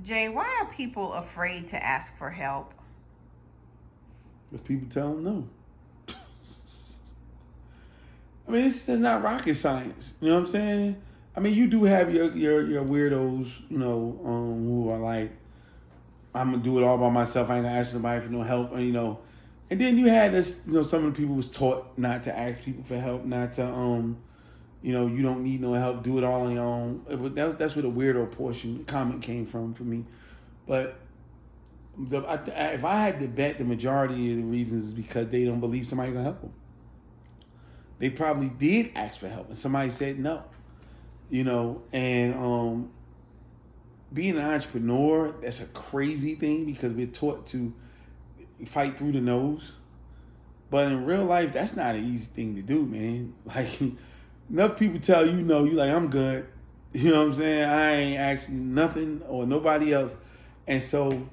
Jay, why are people afraid to ask for help? Because people tell them no. I mean, it's not rocket science. You know what I'm saying? I mean, you do have your weirdos, who are like, I'm gonna do it all by myself. I ain't gonna ask somebody for no help, And then you had this, some of the people was taught not to ask people for help, not to, you don't need no help, do it all on your own. That's where the weirdo portion comment came from for me. But if I had to bet, the majority of the reasons is because they don't believe somebody gonna help them. They probably did ask for help and somebody said no, and being an entrepreneur, that's a crazy thing because we're taught to fight through the nose. But in real life, that's not an easy thing to do, man. Like, enough people tell you no, you like, I'm good. You know what I'm saying? I ain't asking nothing or nobody else. And so,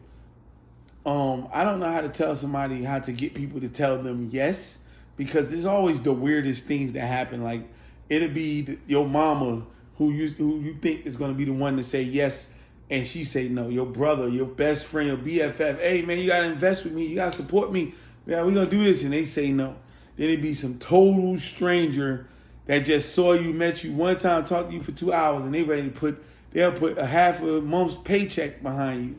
I don't know how to tell somebody how to get people to tell them yes, because there's always the weirdest things that happen. Like, it'll be your mama who you think is going to be the one to say yes, and she say no. Your brother, your best friend, your BFF, hey man, you got to invest with me, you got to support me, yeah, we're going to do this, and they say no. Then it'd be some total stranger that just saw you, met you one time, talked to you for 2 hours, and they'll put a half a month's paycheck behind you.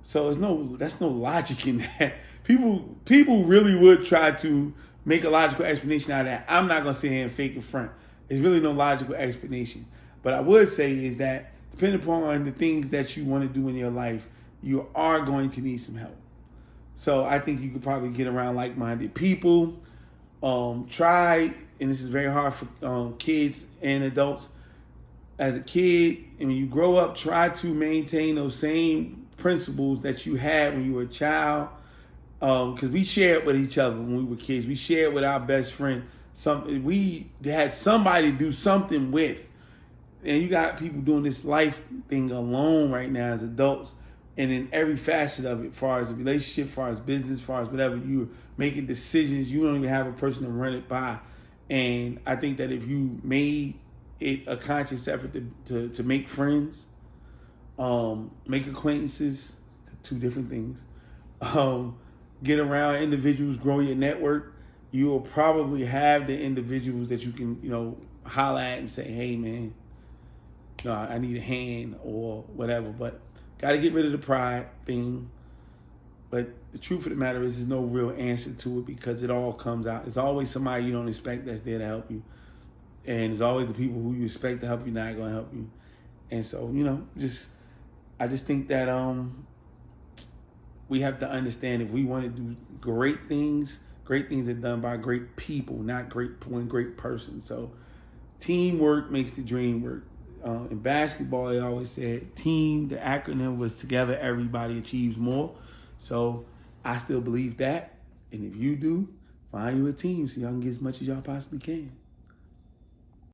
So that's no logic in that. People really would try to make a logical explanation out of that. I'm not gonna sit here and fake it front. There's really no logical explanation. But I would say is that depending upon the things that you want to do in your life, you are going to need some help. So I think you could probably get around like-minded people. Try, and this is very hard for kids and adults. As a kid, and when you grow up, try to maintain those same principles that you had when you were a child. Because we shared with each other when we were kids. We shared with our best friend. We had somebody to do something with. And you got people doing this life thing alone right now as adults. And in every facet of it, as far as a relationship, as far as business, as far as whatever, you're making decisions. You don't even have a person to run it by. And I think that if you made it a conscious effort to make friends, make acquaintances, two different things, get around individuals, grow your network, you will probably have the individuals that you can, holler at and say, hey man, no, I need a hand or whatever. But got to get rid of the pride thing. But the truth of the matter is there's no real answer to it because it all comes out. It's always somebody you don't expect that's there to help you. And it's always the people who you expect to help you not going to help you. And so, I just think that we have to understand if we want to do great things are done by great people, not one great person. So teamwork makes the dream work. In basketball, they always said team, the acronym was together, everybody achieves more. So I still believe that. And if you do, find you a team so y'all can get as much as y'all possibly can.